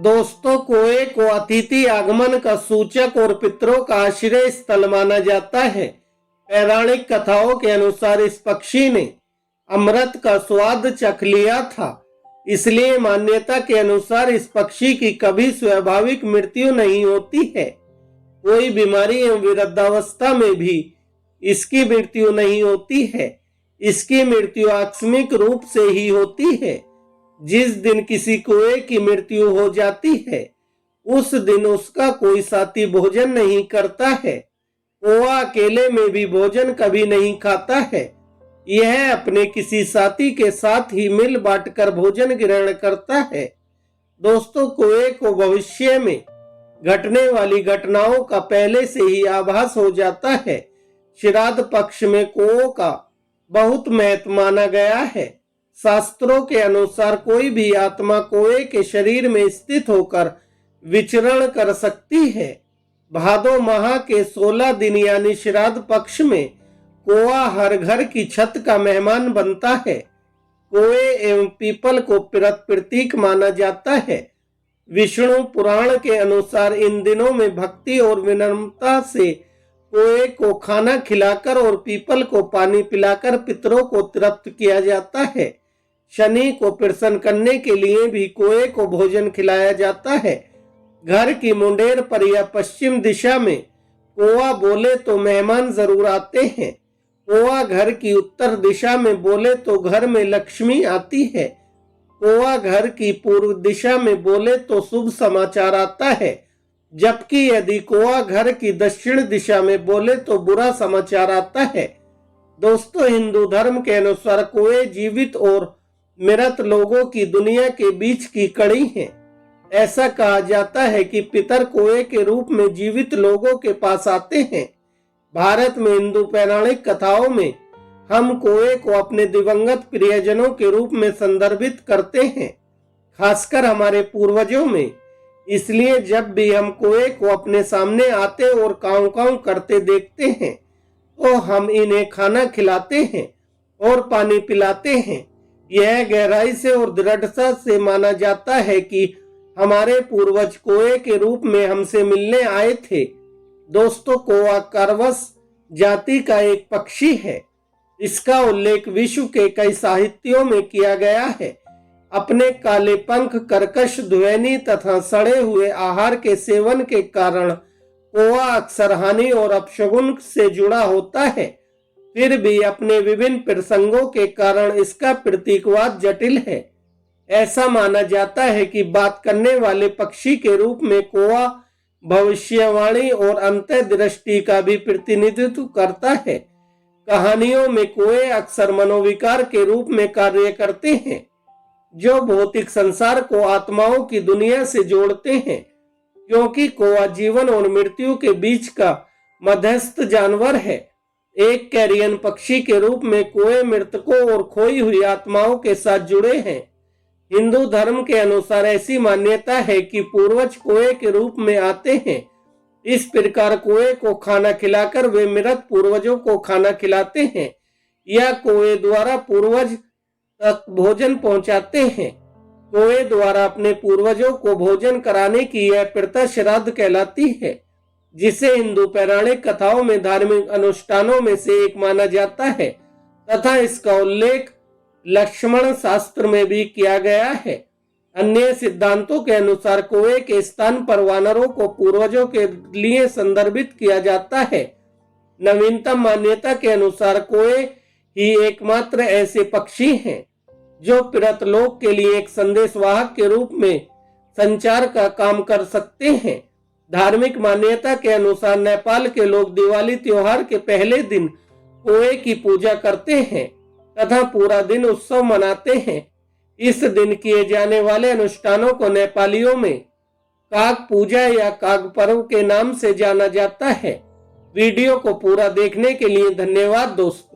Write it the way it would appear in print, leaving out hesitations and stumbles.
दोस्तों, कोए को अतिथि आगमन का सूचक और पितरों का आश्रय स्थल माना जाता है। पौराणिक कथाओं के अनुसार इस पक्षी ने अमृत का स्वाद चख लिया था, इसलिए मान्यता के अनुसार इस पक्षी की कभी स्वाभाविक मृत्यु नहीं होती है। कोई बीमारी एवं वृद्धावस्था में भी इसकी मृत्यु नहीं होती है। इसकी मृत्यु आकस्मिक रूप से ही होती है। जिस दिन किसी कोए की मृत्यु हो जाती है, उस दिन उसका कोई साथी भोजन नहीं करता है। कोआ अकेले में भी भोजन कभी नहीं खाता है। यह अपने किसी साथी के साथ ही मिल बांटकर भोजन ग्रहण करता है। दोस्तों, कोए को भविष्य में घटने वाली घटनाओं का पहले से ही आभास हो जाता है। श्राद्ध पक्ष में कोओं का बहुत महत्व माना गया है। शास्त्रों के अनुसार कोई भी आत्मा कोए के शरीर में स्थित होकर विचरण कर सकती है। भादो माह के 16 दिन यानी श्राद्ध पक्ष में कोआ हर घर की छत का मेहमान बनता है। कोए एवं पीपल को प्रतीक माना जाता है। विष्णु पुराण के अनुसार इन दिनों में भक्ति और विनम्रता से कोए को खाना खिलाकर और पीपल को पानी पिलाकर पितरों को तृप्त किया जाता है। शनि को प्रसन्न करने के लिए भी कोए को भोजन खिलाया जाता है। घर की मुंडेर पर या पश्चिम दिशा में कोआ बोले तो मेहमान जरूर आते हैं। कोआ घर की उत्तर दिशा में बोले तो घर में लक्ष्मी आती है। कोआ घर की पूर्व दिशा में बोले तो शुभ समाचार आता है, जबकि यदि कोआ घर की दक्षिण दिशा में बोले तो बुरा समाचार आता है। दोस्तों, हिंदू धर्म के अनुसार कोए जीवित और मृत लोगों की दुनिया के बीच की कड़ी है। ऐसा कहा जाता है कि पितर कोए के रूप में जीवित लोगों के पास आते हैं। भारत में हिंदू पौराणिक कथाओं में हम कोए को अपने दिवंगत प्रियजनों के रूप में संदर्भित करते हैं, खासकर हमारे पूर्वजों में। इसलिए जब भी हम कोए को अपने सामने आते और काऊ काऊ करते देखते हैं, तो हम इन्हें खाना खिलाते हैं और पानी पिलाते हैं। यह गहराई से और दृढ़ता से माना जाता है कि हमारे पूर्वज कोए के रूप में हमसे मिलने आए थे। दोस्तों, कोआ करवस जाति का एक पक्षी है। इसका उल्लेख विश्व के कई साहित्यों में किया गया है। अपने काले पंख, कर्कश ध्वनि तथा सड़े हुए आहार के सेवन के कारण कोआ अक्सर हानि और अपशगुन से जुड़ा होता है। फिर भी अपने विभिन्न प्रसंगों के कारण इसका प्रतीकवाद जटिल है। ऐसा माना जाता है कि बात करने वाले पक्षी के रूप में कोआ भविष्यवाणी और अंतर्दृष्टि का भी प्रतिनिधित्व करता है। कहानियों में कोए अक्सर मनोविकार के रूप में कार्य करते हैं, जो भौतिक संसार को आत्माओं की दुनिया से जोड़ते हैं। क्योंकि कोआ जीवन और मृत्यु के बीच का मध्यस्थ जानवर है, एक कैरियन पक्षी के रूप में कोए मृतकों और खोई हुई आत्माओं के साथ जुड़े हैं। हिंदू धर्म के अनुसार ऐसी मान्यता है कि पूर्वज कोए के रूप में आते हैं। इस प्रकार कोए को खाना खिलाकर वे मृत पूर्वजों को खाना खिलाते हैं या कोए द्वारा पूर्वज तक भोजन पहुंचाते हैं। कोए द्वारा अपने पूर्वजों को भोजन कराने की यह प्रथा श्राद्ध कहलाती है, जिसे हिंदू पौराणिक कथाओं में धार्मिक अनुष्ठानों में से एक माना जाता है तथा इसका उल्लेख लक्ष्मण शास्त्र में भी किया गया है। अन्य सिद्धांतों के अनुसार कोए के स्थान पर वानरों को पूर्वजों के लिए संदर्भित किया जाता है। नवीनतम मान्यता के अनुसार कोए ही एकमात्र ऐसे पक्षी हैं जो पितृलोक के लिए एक संदेशवाहक के रूप में संचार का काम कर सकते हैं। धार्मिक मान्यता के अनुसार नेपाल के लोग दिवाली त्योहार के पहले दिन कोए की पूजा करते हैं तथा पूरा दिन उत्सव मनाते हैं। इस दिन किए जाने वाले अनुष्ठानों को नेपालियों में काग पूजा या काग पर्व के नाम से जाना जाता है। वीडियो को पूरा देखने के लिए धन्यवाद दोस्तों।